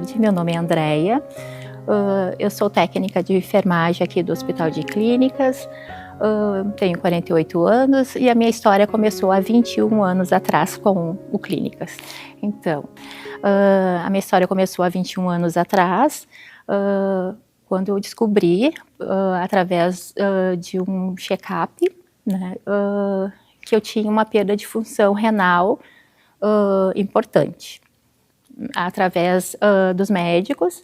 Saúde, meu nome é Andréia, eu sou técnica de enfermagem aqui do Hospital de Clínicas, tenho 48 anos e a minha história começou há 21 anos atrás com o Clínicas. Então, a minha história começou há 21 anos atrás, quando eu descobri, através de um check-up, né, que eu tinha uma perda de função renal importante. Através dos médicos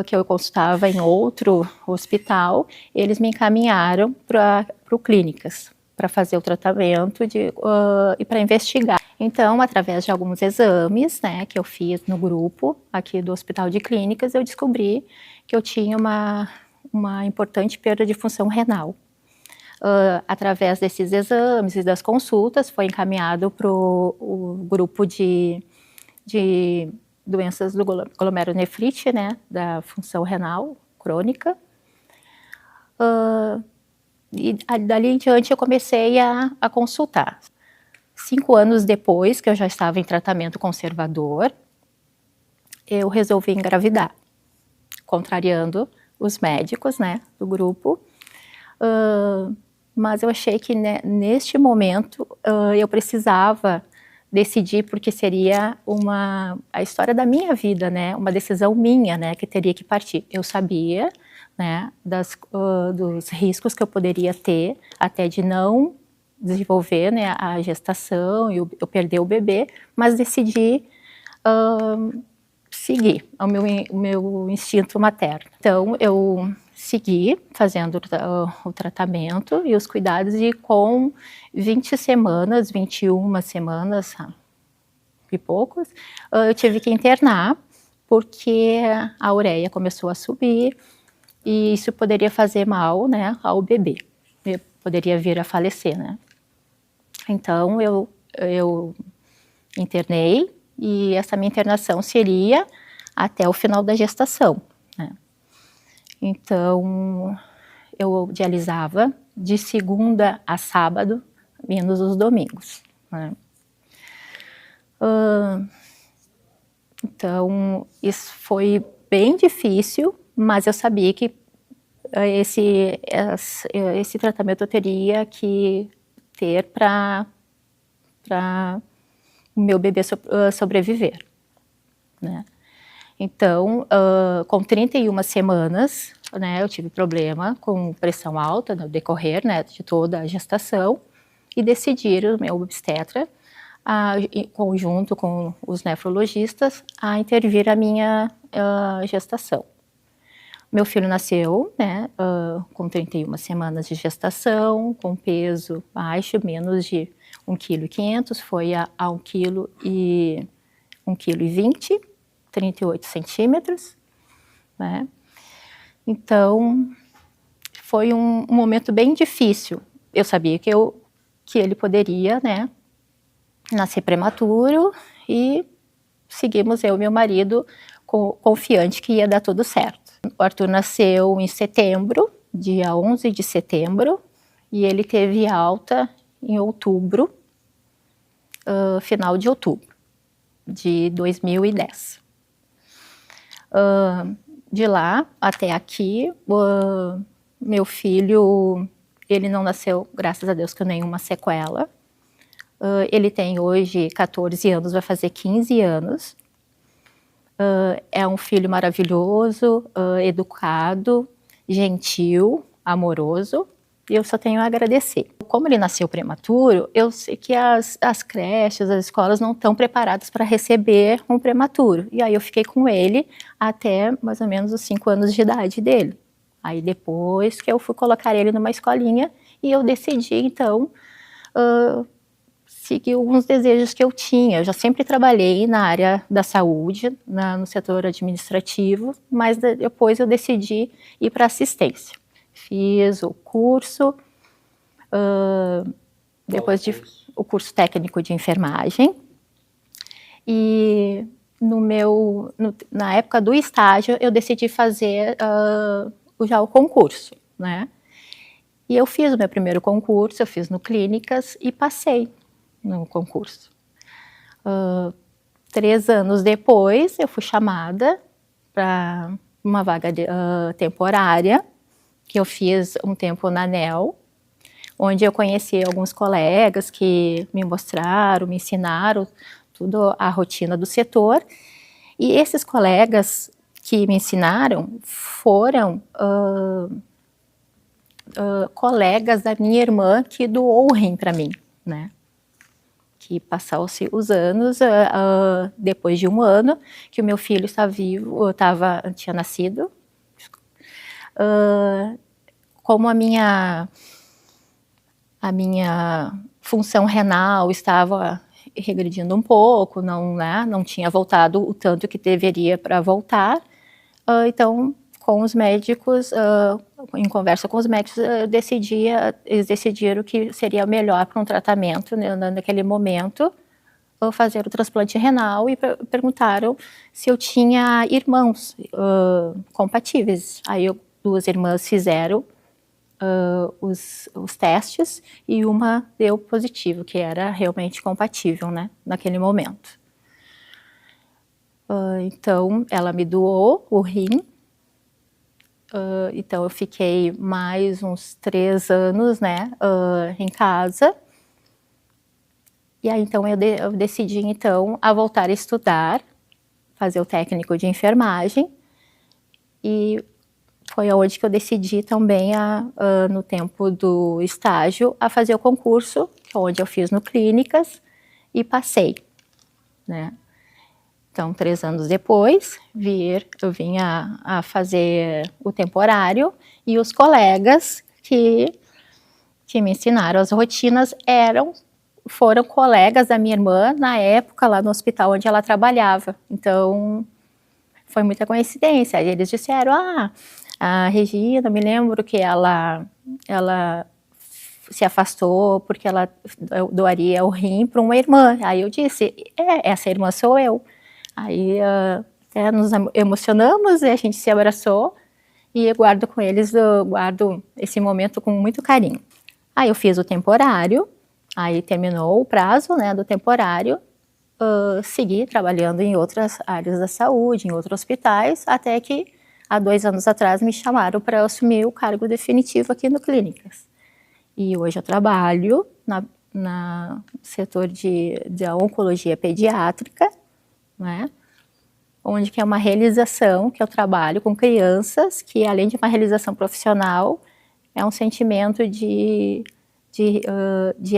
que eu consultava em outro hospital, eles me encaminharam para o Clínicas, para fazer o tratamento e para investigar. Então, através de alguns exames, né, que eu fiz no grupo aqui do Hospital de Clínicas, eu descobri que eu tinha uma importante perda de função renal. Através desses exames e das consultas, foi encaminhado para o grupo de doenças do glomerulonefrite, né, da função renal crônica. E dali em diante eu comecei a consultar. 5 anos depois, que eu já estava em tratamento conservador, eu resolvi engravidar, contrariando os médicos, né, do grupo. Mas eu achei que neste momento eu precisava decidir, porque seria a história da minha vida, né, uma decisão minha, né, que teria que partir. Eu sabia, né, dos riscos que eu poderia ter, até de não desenvolver, né, a gestação e eu perder o bebê, mas decidi seguir o meu instinto materno. Então, eu segui fazendo o tratamento e os cuidados, e com 20 semanas, 21 semanas e poucos, eu tive que internar, porque a ureia começou a subir e isso poderia fazer mal, né, ao bebê. Eu poderia vir a falecer, né. Então, eu internei, e essa minha internação seria até o final da gestação, né. Então, eu dialisava de segunda a sábado, menos os domingos, né. Então, isso foi bem difícil, mas eu sabia que esse tratamento eu teria que ter para o meu bebê sobreviver, né. Então, com 31 semanas, né, eu tive problema com pressão alta no decorrer, né, de toda a gestação, e decidiram, o meu obstetra, em conjunto com os nefrologistas, a intervir a minha gestação. Meu filho nasceu, né, com 31 semanas de gestação, com peso baixo, menos de 1,5 kg, foi a 1,20 kg, 38 centímetros, né. Então, foi um momento bem difícil. Eu sabia que ele poderia, né, nascer prematuro, e seguimos, eu e meu marido, confiante que ia dar tudo certo. O Arthur nasceu em setembro, dia 11 de setembro, e ele teve alta em outubro, final de outubro de 2010. De lá até aqui, meu filho, ele não nasceu, graças a Deus, com nenhuma sequela. Ele tem hoje 14 anos, vai fazer 15 anos. É um filho maravilhoso, educado, gentil, amoroso, e eu só tenho a agradecer. Como ele nasceu prematuro, eu sei que as creches, as escolas não estão preparadas para receber um prematuro. E aí eu fiquei com ele até mais ou menos os 5 anos de idade dele. Aí depois que eu fui colocar ele numa escolinha, e eu decidi, então, seguir alguns desejos que eu tinha. Eu já sempre trabalhei na área da saúde, no setor administrativo, mas depois eu decidi ir para assistência. Fiz o curso, o curso técnico de enfermagem, e na época do estágio eu decidi fazer já o concurso, né? E eu fiz o meu primeiro concurso, eu fiz no Clínicas e passei no concurso. 3 anos depois, eu fui chamada para uma vaga temporária, que eu fiz um tempo na ANEEL, onde eu conheci alguns colegas que me mostraram, me ensinaram tudo a rotina do setor. E esses colegas que me ensinaram foram colegas da minha irmã que doou o rim para mim, né? Que passaram-se os anos, depois de um ano que o meu filho estava vivo, tinha nascido, como a minha função renal estava regredindo um pouco, não tinha voltado o tanto que deveria para voltar, então com os médicos, em conversa com os médicos, eles decidiram que seria melhor para um tratamento, né, naquele momento, fazer o transplante renal, e perguntaram se eu tinha irmãos compatíveis. Aí duas irmãs fizeram os testes e uma deu positivo, que era realmente compatível, né, naquele momento. Então ela me doou o rim. Então eu fiquei mais uns 3 anos, né, em casa. E aí então eu decidi então a voltar a estudar, fazer o técnico de enfermagem, e foi onde que eu decidi também, no tempo do estágio, a fazer o concurso, onde eu fiz no Clínicas, e passei, né. Então, 3 anos depois, eu vim a fazer o temporário, e os colegas que me ensinaram as rotinas foram colegas da minha irmã na época, lá no hospital onde ela trabalhava. Então, foi muita coincidência. Aí eles disseram, a Regina, me lembro que ela se afastou porque ela doaria o rim para uma irmã. Aí eu disse, essa irmã sou eu. Aí nos emocionamos e a gente se abraçou, e eu guardo esse momento com muito carinho. Aí eu fiz o temporário, aí terminou o prazo, né, do temporário, segui trabalhando em outras áreas da saúde, em outros hospitais, até que há 2 anos atrás me chamaram para assumir o cargo definitivo aqui no Clínicas. E hoje eu trabalho no setor de oncologia pediátrica, né? Onde que é uma realização, que eu trabalho com crianças, que além de uma realização profissional, é um sentimento de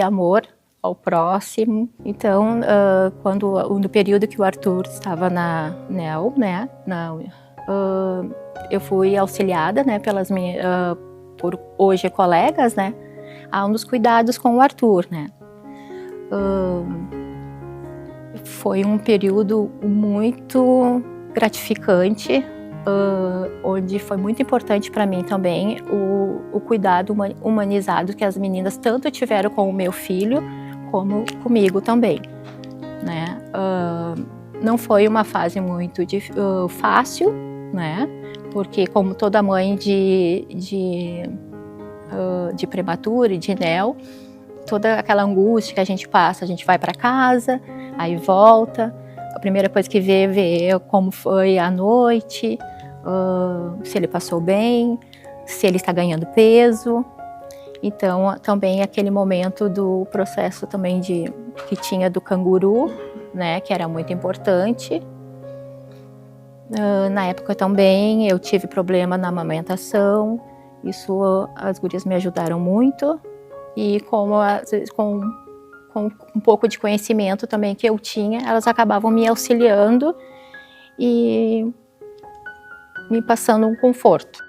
amor ao próximo. Então, no período que o Arthur estava na ANEEL, né, eu fui auxiliada, né, por hoje colegas, né, a um dos cuidados com o Arthur, né. Foi um período muito gratificante, onde foi muito importante para mim também o cuidado humanizado que as meninas tanto tiveram com o meu filho, como comigo também, né. Não foi uma fase muito fácil, né, porque como toda mãe de prematura e de NEL, toda aquela angústia que a gente passa, a gente vai para casa, aí volta, a primeira coisa que vê como foi a noite, se ele passou bem, se ele está ganhando peso. Então, também aquele momento do processo também que tinha do canguru, né, que era muito importante. Na época também eu tive problema na amamentação, isso as gurias me ajudaram muito, e com um pouco de conhecimento também que eu tinha, elas acabavam me auxiliando e me passando um conforto.